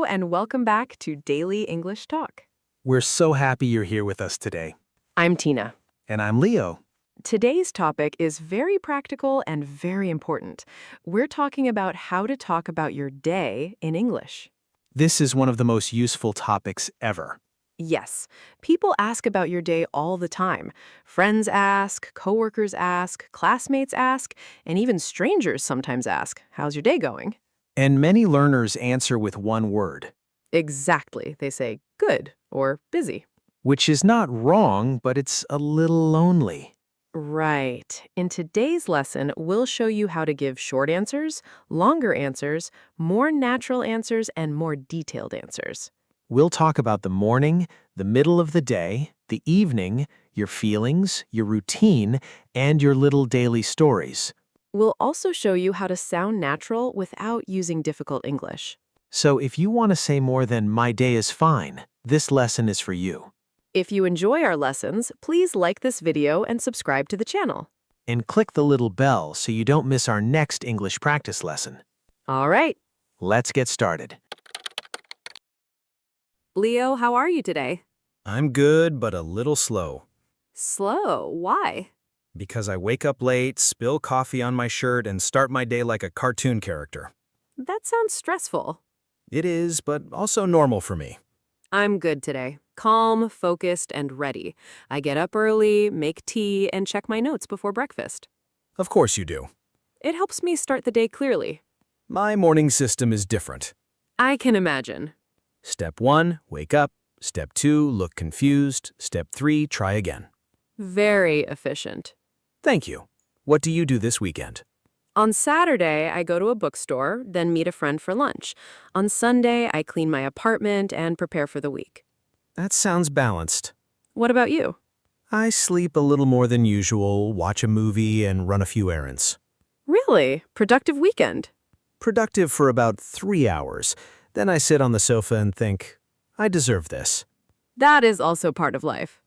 and welcome back to Daily English Talk. We're so happy you're here with us today. I'm Tina. And I'm Leo. Today's topic is very practical and very important. We're talking about how to talk about your day in English. This is one of the most useful topics ever. Yes, people ask about your day all the time. Friends ask, coworkers ask, classmates ask, and even strangers sometimes ask, "How's your day going?" And many learners answer with one word, Exactly. They say good or busy. which is not wrong, but it's a little lonely. Right. In today's lesson, we'll show you how to give short answers, longer answers, more natural answers, and more detailed answers. We'll talk about the morning, the middle of the day, the evening, your feelings, your routine, and your little daily stories. We'll also show you how to sound natural without using difficult English. So if you want to say more than "my day is fine," this lesson is for you. If you enjoy our lessons, please like this video and subscribe to the channel. And click the little bell so you don't miss our next English practice lesson. All right. Let's get started. Leo, how are you today? I'm good, but a little slow. Slow. Why? Because I wake up late, spill coffee on my shirt, and start my day like a cartoon character. That sounds stressful. It is, but also normal for me. I'm good today. Calm, focused, and ready. I get up early, make tea, and check my notes before breakfast. Of course you do. It helps me start the day clearly. My morning system is different. I can imagine. Step 1, wake up. Step 2, look confused. Step 3, try again. Very efficient. Thank you. What do you do this weekend? On Saturday, I go to a bookstore, then meet a friend for lunch. On Sunday, I clean my apartment and prepare for the week. That sounds balanced. What about you? I sleep a little more than usual, watch a movie, and run a few errands. Really? Productive weekend. Productive for about 3 hours. Then I sit on the sofa and think, I deserve this. That is also part of life.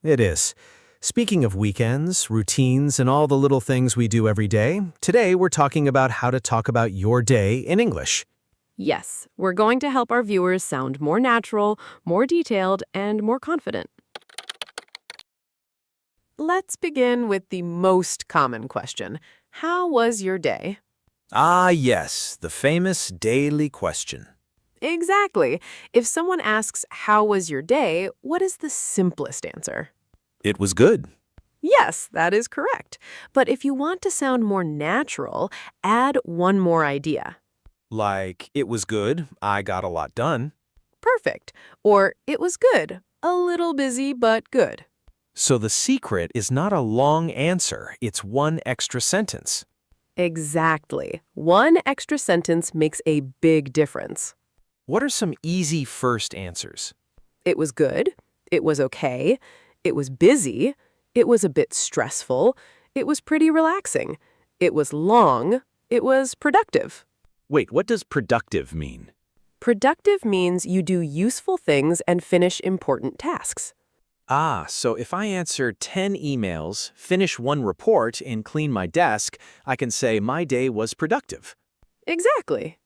It is. Speaking of weekends, routines, and all the little things we do every day, today we're talking about how to talk about your day in English. Yes, we're going to help our viewers sound more natural, more detailed, and more confident. Let's begin with the most common question. How was your day? Ah, yes, the famous daily question. Exactly. If someone asks, "How was your day?" what is the simplest answer? It was good. Yes, that is correct. But if you want to sound more natural, add one more idea. Like, it was good, I got a lot done. Perfect. Or, "It was good. A little busy, but good." So the secret is not a long answer, it's one extra sentence. Exactly. One extra sentence makes a big difference. What are some easy first answers? It was good. It was okay. It was busy. It was a bit stressful. It was pretty relaxing. It was long. It was productive. Wait, what does productive mean? Productive means you do useful things and finish important tasks. Ah, so if I answer 10 emails, finish one report, and clean my desk, I can say my day was productive. Exactly.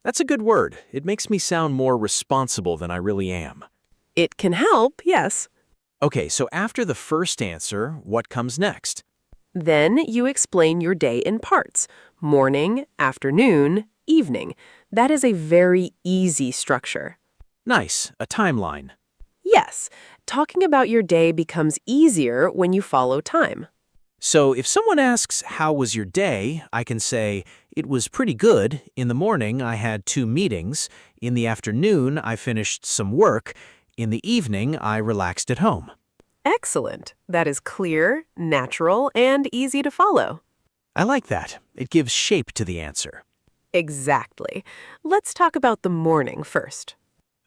That's a good word. It makes me sound more responsible than I really am. It can help, yes. Okay, so after the first answer, what comes next? Then you explain your day in parts: morning, afternoon, evening. That is a very easy structure. Nice, a timeline. Yes, talking about your day becomes easier when you follow time. So if someone asks, "How was your day?" I can say, "It was pretty good. In the morning, I had 2 meetings. In the afternoon, I finished some work. In the evening, I relaxed at home." Excellent. That is clear, natural, and easy to follow. I like that. It gives shape to the answer. Exactly. Let's talk about the morning first.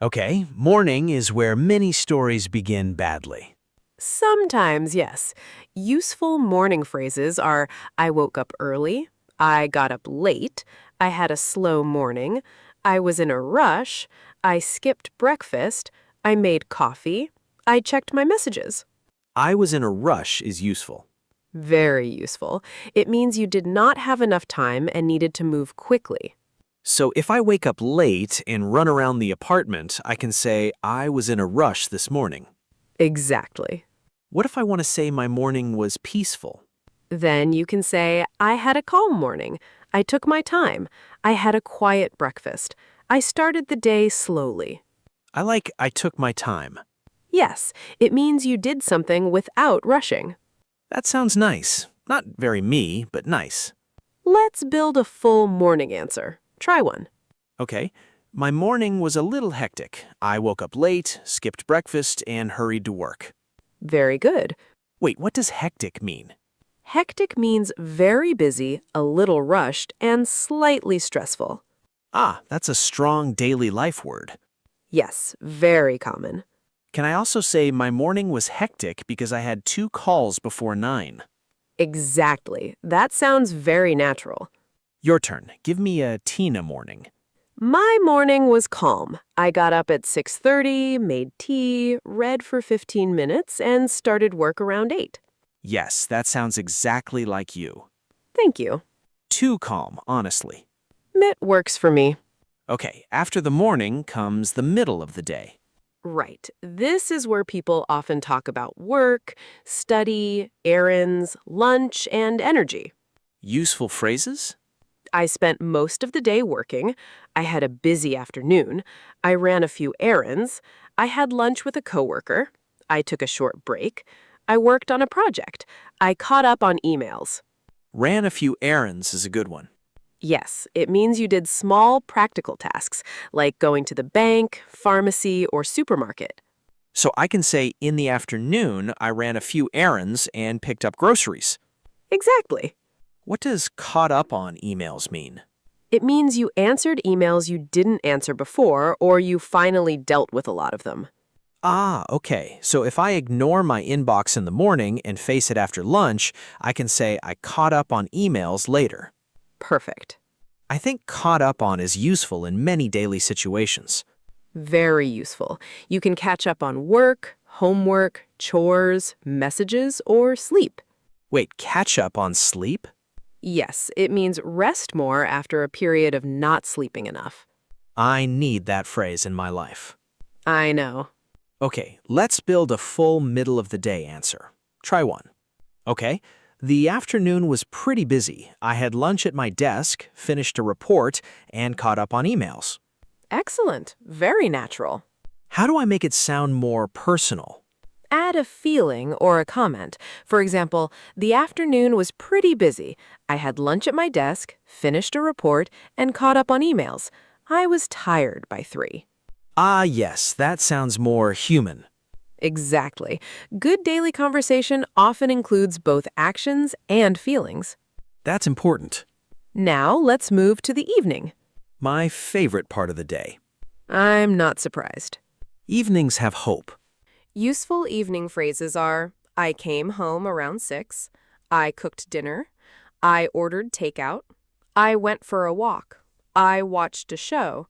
Okay, morning is where many stories begin badly. Sometimes, yes. Useful morning phrases are, "I woke up early," "I got up late," "I had a slow morning," "I was in a rush," "I skipped breakfast," "I made coffee," "I checked my messages." I was in a rush is useful. Very useful. It means you did not have enough time and needed to move quickly. So if I wake up late and run around the apartment, I can say, I was in a rush this morning. Exactly. What if I want to say my morning was peaceful? Then you can say, I had a calm morning. I took my time. I had a quiet breakfast. I started the day slowly. I took my time. Yes, it means you did something without rushing. That sounds nice. Not very me, but nice. Let's build a full morning answer. Try one. Okay. My morning was a little hectic. I woke up late, skipped breakfast, and hurried to work. Very good. Wait, what does hectic mean? Hectic means very busy, a little rushed, and slightly stressful. Ah, that's a strong daily life word. Yes, very common. Can I also say my morning was hectic because I had 2 calls before 9? Exactly. That sounds very natural. Your turn. Give me a Tina morning. My morning was calm. I got up at 6:30, made tea, read for 15 minutes, and started work around 8. Yes, that sounds exactly like you. Thank you. Too calm, honestly. It works for me. Okay, after the morning comes the middle of the day. Right. This is where people often talk about work, study, errands, lunch, and energy. Useful phrases? I spent most of the day working. I had a busy afternoon. I ran a few errands. I had lunch with a coworker. I took a short break. I worked on a project. I caught up on emails. Ran a few errands is a good one. Yes, it means you did small practical tasks, like going to the bank, pharmacy, or supermarket. So I can say in the afternoon, I ran a few errands and picked up groceries. Exactly. What does caught up on emails mean? It means you answered emails you didn't answer before, or you finally dealt with a lot of them. Ah, okay. So if I ignore my inbox in the morning and face it after lunch, I can say I caught up on emails later. Perfect. I think caught up on is useful in many daily situations. Very useful. You can catch up on work, homework, chores, messages, or sleep. Wait, catch up on sleep? Yes, it means rest more after a period of not sleeping enough. I need that phrase in my life. I know. Okay, let's build a full middle of the day answer. Try one. Okay, the afternoon was pretty busy. I had lunch at my desk, finished a report, and caught up on emails. Excellent. Very natural. How do I make it sound more personal? Add a feeling or a comment. For example, the afternoon was pretty busy. I had lunch at my desk, finished a report, and caught up on emails. I was tired by 3. Ah, yes, that sounds more human. Exactly. Good daily conversation often includes both actions and feelings. That's important. Now let's move to the evening. My favorite part of the day. I'm not surprised. Evenings have hope. Useful evening phrases are, I came home around 6, I cooked dinner, I ordered takeout, I went for a walk, I watched a show,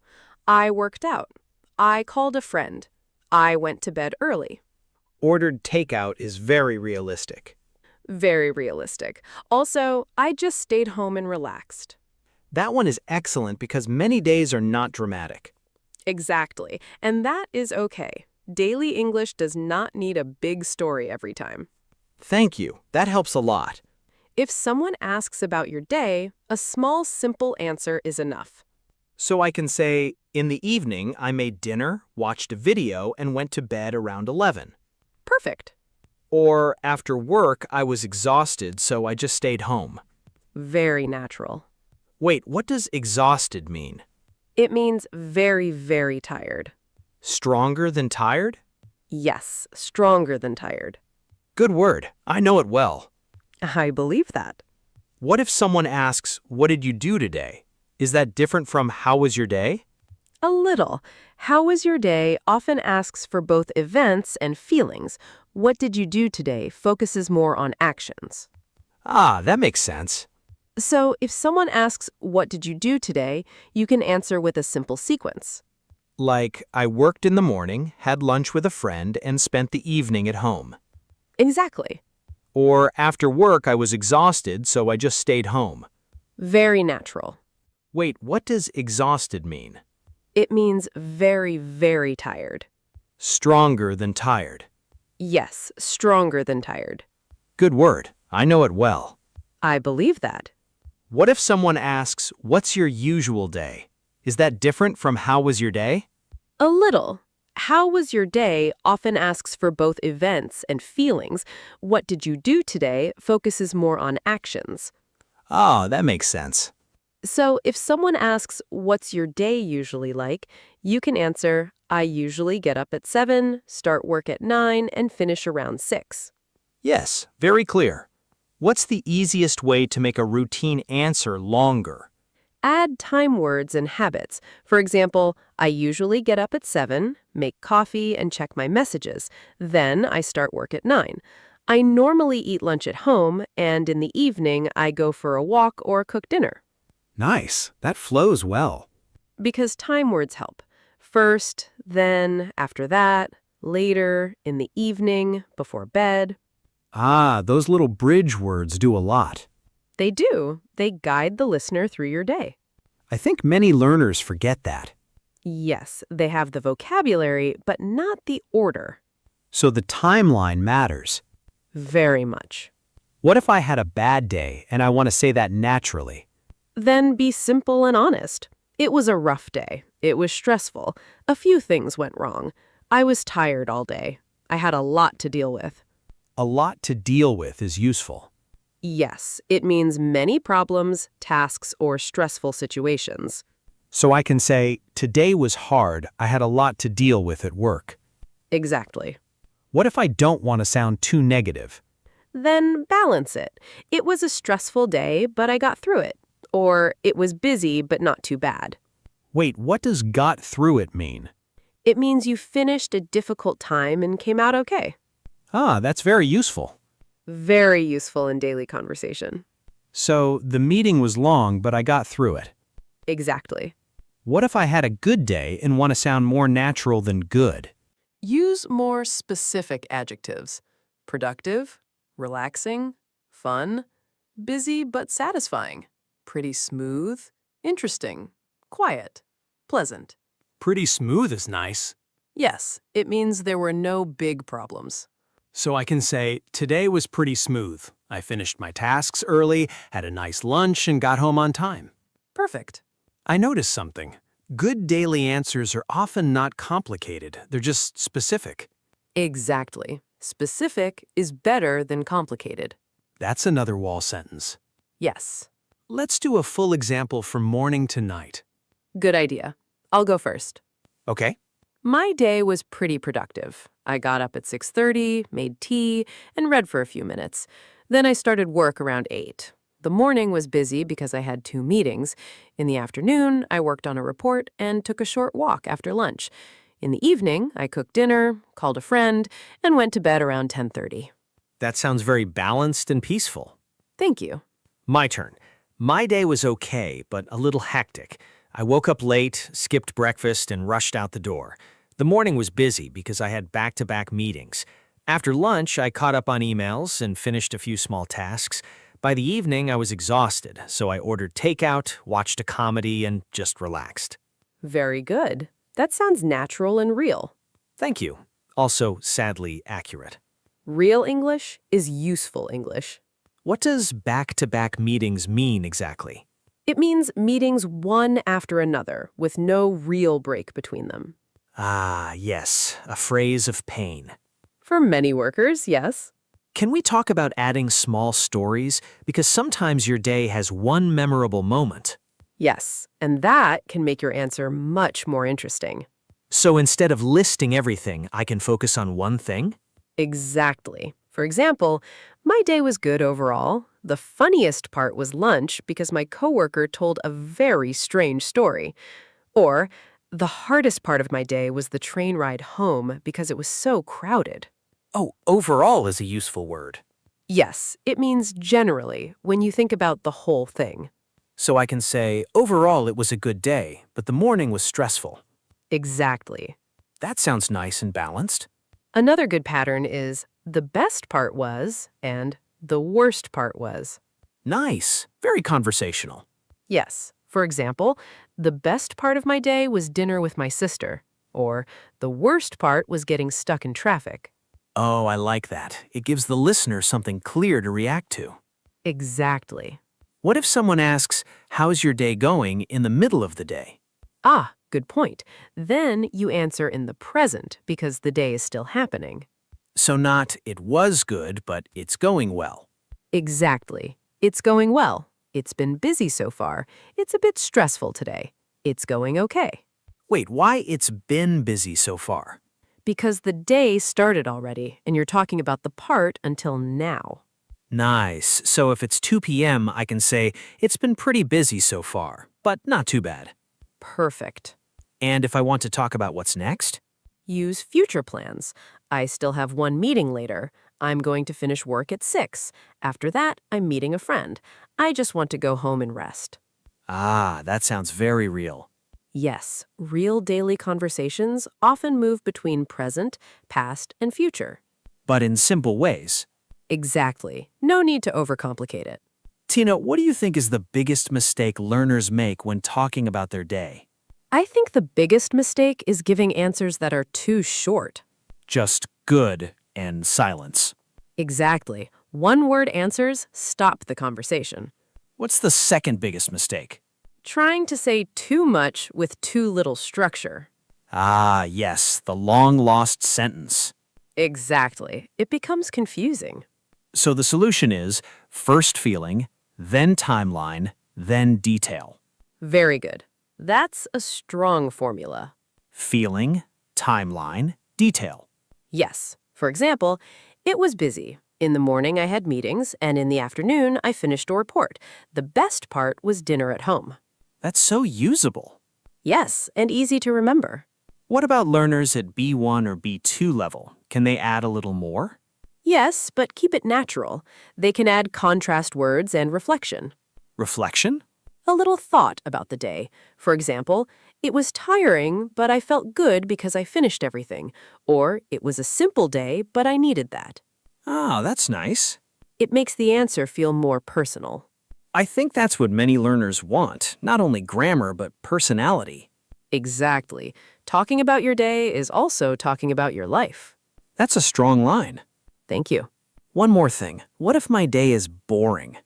I worked out, I called a friend, I went to bed early. Ordered takeout is very realistic. Very realistic. Also, I just stayed home and relaxed. That one is excellent because many days are not dramatic. Exactly. And that is okay. Daily English does not need a big story every time. Thank you. That helps a lot. If someone asks about your day, a small, simple answer is enough. So I can say, in the evening, I made dinner, watched a video, and went to bed around 11. Perfect. Or, after work, I was exhausted, so I just stayed home. Very natural. Wait, what does exhausted mean? It means very, very tired. Stronger than tired? Yes, stronger than tired. Good word. I know it well. I believe that. What if someone asks, what did you do today? Is that different from how was your day? A little. How was your day often asks for both events and feelings. What did you do today focuses more on actions. Ah, that makes sense. So if someone asks, what did you do today, you can answer with a simple sequence. Like, I worked in the morning, had lunch with a friend, and spent the evening at home. Exactly. Or, after work, I was exhausted, so I just stayed home. Very natural. Wait, what does exhausted mean? It means very, very tired. Stronger than tired. Yes, stronger than tired. Good word. I know it well. I believe that. What if someone asks, "What's your usual day?" Is that different from "How was your day?" A little. How was your day often asks for both events and feelings. What did you do today focuses more on actions. Oh, that makes sense. So if someone asks, what's your day usually like, you can answer, I usually get up at 7, start work at 9, and finish around 6. Yes, very clear. What's the easiest way to make a routine answer longer? Add time words and habits. For example, I usually get up at 7, make coffee, and check my messages. Then I start work at 9. I normally eat lunch at home, and in the evening I go for a walk or cook dinner. Nice. That flows well. Because time words help. First, then, after that, later, in the evening, before bed. Ah, those little bridge words do a lot. They do. They guide the listener through your day. I think many learners forget that. Yes, they have the vocabulary, but not the order. So the timeline matters. Very much. What if I had a bad day and I want to say that naturally? Then be simple and honest. It was a rough day. It was stressful. A few things went wrong. I was tired all day. I had a lot to deal with. A lot to deal with is useful. Yes, it means many problems, tasks, or stressful situations. So I can say, today was hard. I had a lot to deal with at work. Exactly. What if I don't want to sound too negative? Then balance it. It was a stressful day, but I got through it. Or it was busy, but not too bad. Wait, what does got through it mean? It means you finished a difficult time and came out okay. Ah, that's very useful. Very useful in daily conversation. So the meeting was long, but I got through it. Exactly. What if I had a good day and want to sound more natural than good? Use more specific adjectives. Productive, relaxing, fun, busy but satisfying, pretty smooth, interesting, quiet, pleasant. Pretty smooth is nice. Yes, it means there were no big problems. So I can say, today was pretty smooth. I finished my tasks early, had a nice lunch, and got home on time. Perfect. I noticed something. Good daily answers are often not complicated. They're just specific. Exactly. Specific is better than complicated. That's another wall sentence. Yes. Let's do a full example from morning to night. Good idea. I'll go first. Okay? My day was pretty productive. I got up at 6:30, made tea, and read for a few minutes. Then I started work around 8. The morning was busy because I had 2 meetings. In the afternoon, I worked on a report and took a short walk after lunch. In the evening, I cooked dinner, called a friend, and went to bed around 10:30. That sounds very balanced and peaceful. Thank you. My turn. My day was okay, but a little hectic. I woke up late, skipped breakfast, and rushed out the door. The morning was busy because I had back-to-back meetings. After lunch, I caught up on emails and finished a few small tasks. By the evening, I was exhausted, so I ordered takeout, watched a comedy, and just relaxed. Very good. That sounds natural and real. Thank you. Also, sadly accurate. Real English is useful English. What does back-to-back meetings mean exactly? It means meetings one after another, with no real break between them. Ah, yes, a phrase of pain. For many workers, yes. Can we talk about adding small stories? Because sometimes your day has one memorable moment. Yes, and that can make your answer much more interesting. So instead of listing everything, I can focus on one thing? Exactly. For example, my day was good overall. The funniest part was lunch because my coworker told a very strange story. Or, the hardest part of my day was the train ride home because it was so crowded. Oh, overall is a useful word. Yes, it means generally when you think about the whole thing. So I can say, overall it was a good day, but the morning was stressful. Exactly. That sounds nice and balanced. Another good pattern is the best part was and the worst part was. Nice. Very conversational. Yes. For example, the best part of my day was dinner with my sister, or the worst part was getting stuck in traffic. Oh, I like that. It gives the listener something clear to react to. Exactly. What if someone asks, "How's your day going?" in the middle of the day? Ah, good point. Then you answer in the present because the day is still happening. So not, "It was good, but it's going well." Exactly. It's going well. It's been busy so far. It's a bit stressful today. It's going okay. Wait, why "it's been busy so far"? Because the day started already, and you're talking about the part until now. Nice. So if it's 2 p.m., I can say, "It's been pretty busy so far, but not too bad." Perfect. And if I want to talk about what's next? Use future plans. I still have one meeting later. I'm going to finish work at 6. After that, I'm meeting a friend. I just want to go home and rest. Ah, that sounds very real. Yes, real daily conversations often move between present, past, and future. But in simple ways. Exactly. No need to overcomplicate it. Tina, what do you think is the biggest mistake learners make when talking about their day? I think the biggest mistake is giving answers that are too short. Just good and silence. Exactly. One-word answers stop the conversation. What's the second biggest mistake? Trying to say too much with too little structure. Ah, yes, the long-lost sentence. Exactly. It becomes confusing. So the solution is first feeling, then timeline, then detail. Very good. That's a strong formula. Feeling, timeline, detail. Yes. For example, it was busy. In the morning, I had meetings, and in the afternoon, I finished a report. The best part was dinner at home. That's so usable. Yes, and easy to remember. What about learners at B1 or B2 level? Can they add a little more? Yes, but keep it natural. They can add contrast words and reflection. Reflection? A little thought about the day. For example, it was tiring, but I felt good because I finished everything. Or, it was a simple day, but I needed that. Ah, that's nice. It makes the answer feel more personal. I think that's what many learners want, not only grammar, but personality. Exactly. Talking about your day is also talking about your life. That's a strong line. Thank you. One more thing. What if my day is boring?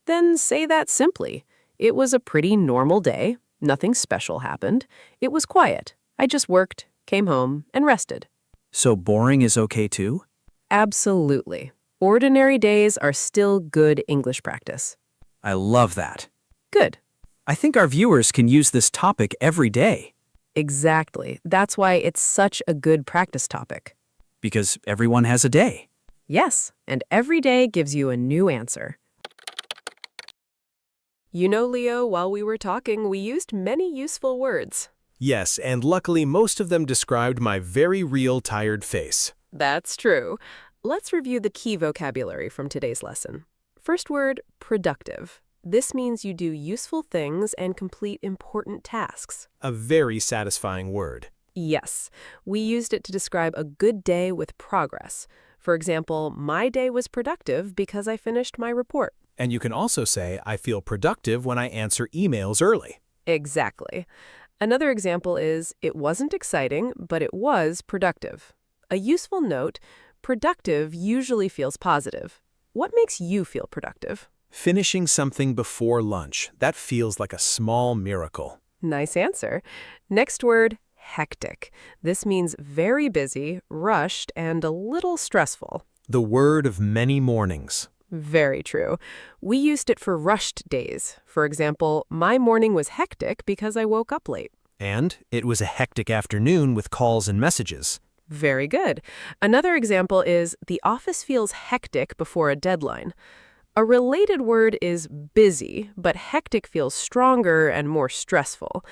Then say that simply. It was a pretty normal day. Nothing special happened. It was quiet. I just worked, came home, and rested. So boring is okay too? Absolutely. Ordinary days are still good English practice. I love that. Good. I think our viewers can use this topic every day. Exactly. That's why it's such a good practice topic. Because everyone has a day. Yes, and every day gives you a new answer. You know, Leo, while we were talking, we used many useful words. Yes, and luckily most of them described my very real tired face. That's true. Let's review the key vocabulary from today's lesson. First word, productive. This means you do useful things and complete important tasks. A very satisfying word. Yes, we used it to describe a good day with progress. For example, my day was productive because I finished my report. And you can also say, I feel productive when I answer emails early. Exactly. Another example is, it wasn't exciting, but it was productive. A useful note, productive usually feels positive. What makes you feel productive? Finishing something before lunch. That feels like a small miracle. Nice answer. Next word, hectic. This means very busy, rushed, and a little stressful. The word of many mornings. Very true. We used it for rushed days. For example, my morning was hectic because I woke up late. And it was a hectic afternoon with calls and messages. Very good. Another example is, the office feels hectic before a deadline. A related word is busy, but hectic feels stronger and more stressful.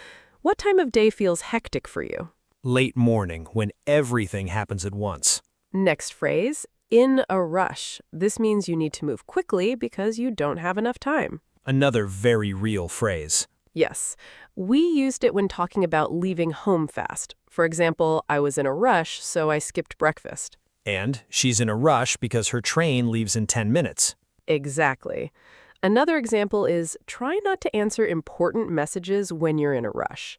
What time of day feels hectic for you? Late morning, when everything happens at once. Next phrase, in a rush. This means you need to move quickly because you don't have enough time. Another very real phrase. Yes, we used it when talking about leaving home fast. For example, I was in a rush, so I skipped breakfast. And she's in a rush because her train leaves in 10 minutes. Exactly. Another example is try not to answer important messages when you're in a rush.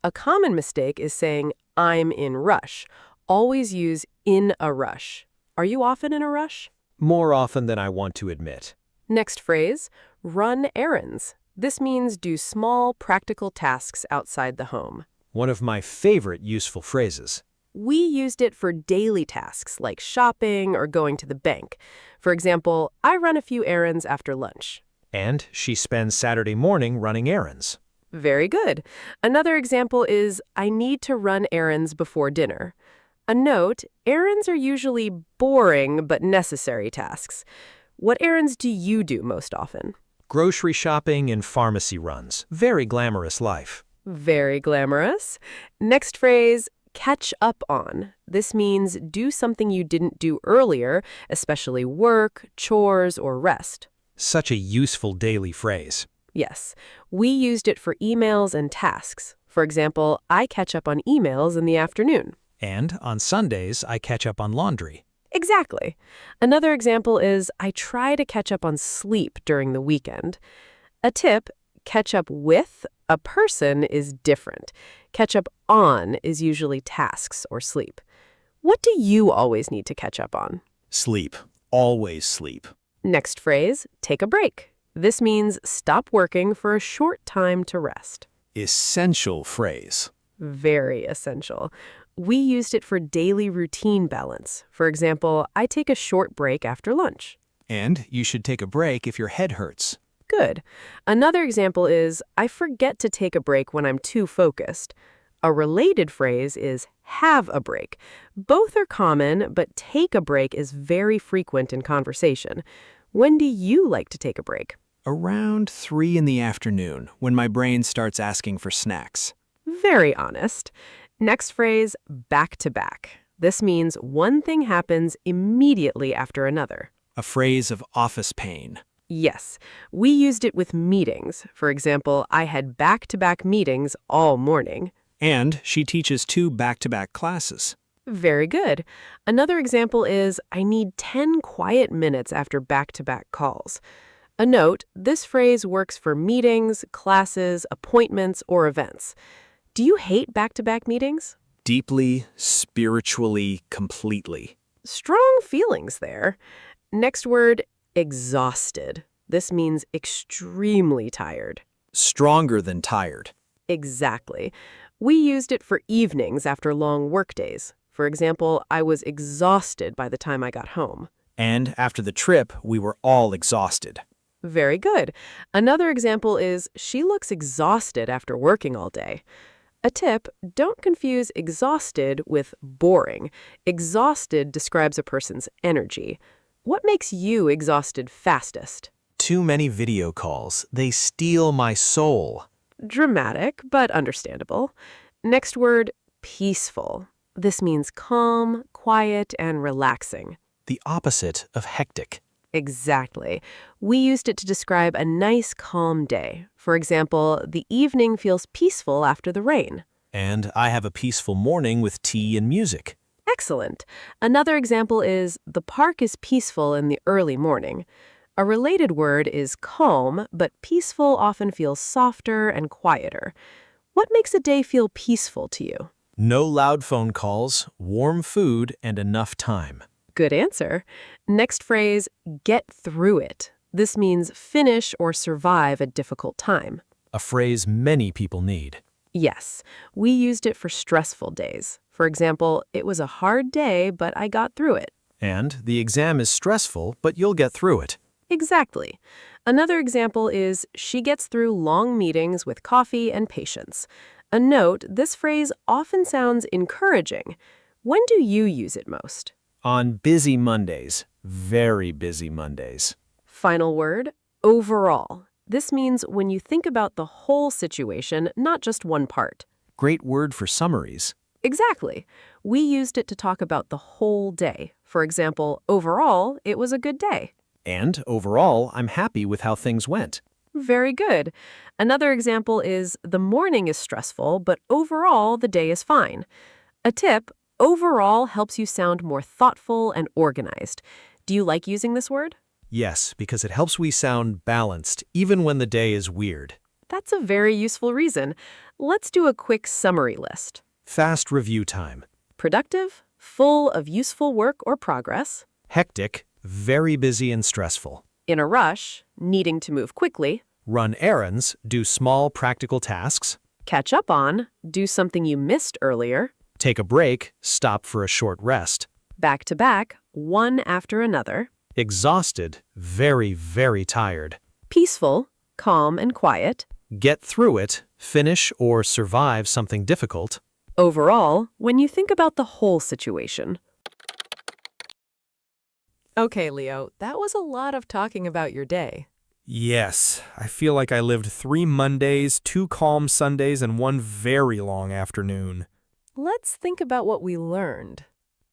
A common mistake is saying, I'm in rush. Always use in a rush. Are you often in a rush? More often than I want to admit. Next phrase, run errands. This means do small, practical tasks outside the home. One of my favorite useful phrases. We used it for daily tasks like shopping or going to the bank. For example, I run a few errands after lunch. And she spends Saturday morning running errands. Very good. Another example is, I need to run errands before dinner. A note, errands are usually boring but necessary tasks. What errands do you do most often? Grocery shopping and pharmacy runs. Very glamorous life. Very glamorous. Next phrase, catch up on. This means do something you didn't do earlier, especially work, chores, or rest. Such a useful daily phrase. Yes, we used it for emails and tasks. For example, I catch up on emails in the afternoon. And on Sundays, I catch up on laundry. Exactly. Another example is I try to catch up on sleep during the weekend. A tip, catch up with a person is different. Catch up on is usually tasks or sleep. What do you always need to catch up on? Sleep. Always sleep. Next phrase, take a break. This means stop working for a short time to rest. Essential phrase. Very essential. We used it for daily routine balance. For example, I take a short break after lunch. And you should take a break if your head hurts. Good. Another example is, I forget to take a break when I'm too focused. A related phrase is have a break. Both are common, but take a break is very frequent in conversation. When do you like to take a break? Around 3 in the afternoon, when my brain starts asking for snacks. Very honest. Next phrase, back to back. This means one thing happens immediately after another. A phrase of office pain. Yes, we used it with meetings. For example, I had back-to-back meetings all morning. And she teaches 2 back-to-back classes. Very good. Another example is, I need 10 quiet minutes after back-to-back calls. A note, this phrase works for meetings, classes, appointments, or events. Do you hate back-to-back meetings? Deeply, spiritually, completely. Strong feelings there. Next word, exhausted. This means extremely tired. Stronger than tired. Exactly. We used it for evenings after long workdays. For example, I was exhausted by the time I got home. And after the trip, we were all exhausted. Very good. Another example is, she looks exhausted after working all day. A tip, don't confuse exhausted with boring. Exhausted describes a person's energy. What makes you exhausted fastest? Too many video calls. They steal my soul. Dramatic, but understandable. Next word, peaceful. This means calm, quiet, and relaxing. The opposite of hectic. Exactly. We used it to describe a nice, calm day. For example, the evening feels peaceful after the rain. And I have a peaceful morning with tea and music. Excellent. Another example is, the park is peaceful in the early morning. A related word is calm, but peaceful often feels softer and quieter. What makes a day feel peaceful to you? No loud phone calls, warm food, and enough time. Good answer. Next phrase, get through it. This means finish or survive a difficult time. A phrase many people need. Yes, we used it for stressful days. For example, it was a hard day, but I got through it. And the exam is stressful, but you'll get through it. Exactly. Another example is, she gets through long meetings with coffee and patience. A note, this phrase often sounds encouraging. When do you use it most? On busy Mondays. Very busy Mondays. Final word, overall. This means when you think about the whole situation, not just one part. Great word for summaries. Exactly. We used it to talk about the whole day. For example, overall, it was a good day. And overall, I'm happy with how things went. Very good. Another example is, the morning is stressful, but overall, the day is fine. A tip, overall helps you sound more thoughtful and organized. Do you like using this word? Yes, because it helps we sound balanced, even when the day is weird. That's a very useful reason. Let's do a quick summary list. Fast review time. Productive, full of useful work or progress. Hectic, very busy and stressful. In a rush, needing to move quickly. Run errands, do small practical tasks. Catch up on, do something you missed earlier. Take a break, stop for a short rest. Back to back, one after another. Exhausted, very, very tired. Peaceful, calm and quiet. Get through it, finish or survive something difficult. Overall, when you think about the whole situation. Okay, Leo, that was a lot of talking about your day. Yes, I feel like I lived 3 Mondays, 2 calm Sundays, and 1 very long afternoon. Let's think about what we learned.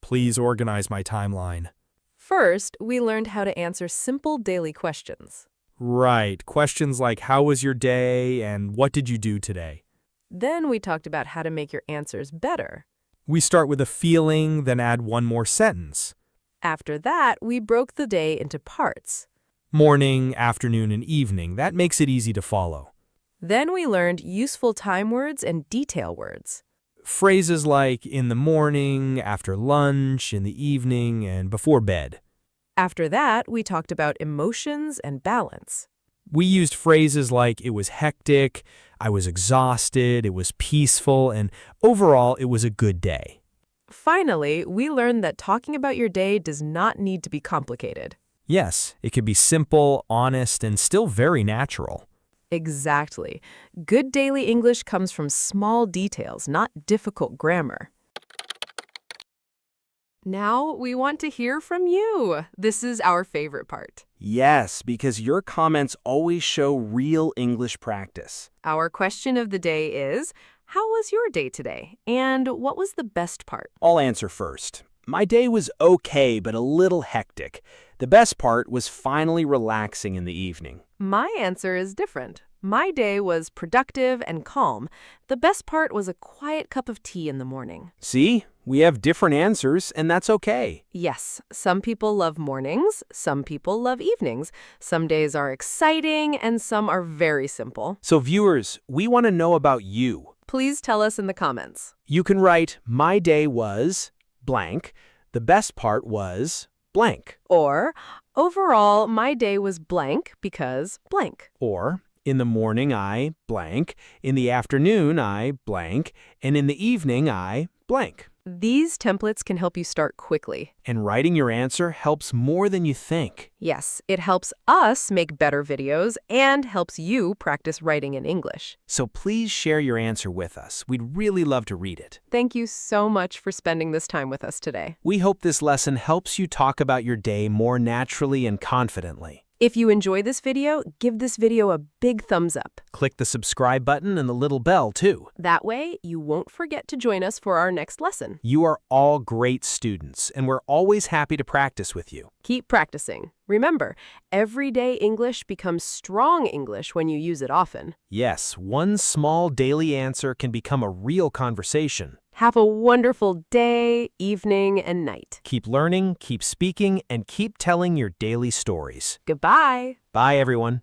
Please organize my timeline. First, we learned how to answer simple daily questions. Right, questions like how was your day and what did you do today? Then we talked about how to make your answers better. We start with a feeling, then add 1 more sentence. After that, we broke the day into parts. Morning, afternoon, and evening. That makes it easy to follow. Then we learned useful time words and detail words. Phrases like in the morning, after lunch, in the evening, and before bed. After that, we talked about emotions and balance. We used phrases like it was hectic, I was exhausted, it was peaceful, and overall it was a good day. Finally, we learned that talking about your day does not need to be complicated. Yes, it could be simple, honest, and still very natural. Exactly. Good daily English comes from small details, not difficult grammar. Now we want to hear from you. This is our favorite part. Yes, because your comments always show real English practice. Our question of the day is, how was your day today? And what was the best part? I'll answer first. My day was okay, but a little hectic. The best part was finally relaxing in the evening. My answer is different. My day was productive and calm. The best part was a quiet cup of tea in the morning. See, we have different answers, and that's okay. Yes, some people love mornings, some people love evenings. Some days are exciting, and some are very simple. So viewers, we want to know about you. Please tell us in the comments. You can write, my day was blank. The best part was blank. Or, overall, my day was blank because blank. Or, in the morning I blank, in the afternoon I blank, and in the evening I blank. These templates can help you start quickly. And writing your answer helps more than you think. Yes, it helps us make better videos and helps you practice writing in English. So please share your answer with us. We'd really love to read it. Thank you so much for spending this time with us today. We hope this lesson helps you talk about your day more naturally and confidently. If you enjoy this video, give this video a big thumbs up. Click the subscribe button and the little bell, too. That way, you won't forget to join us for our next lesson. You are all great students, and we're always happy to practice with you. Keep practicing. Remember, everyday English becomes strong English when you use it often. Yes, one small daily answer can become a real conversation. Have a wonderful day, evening, and night. Keep learning, keep speaking, and keep telling your daily stories. Goodbye. Bye, everyone.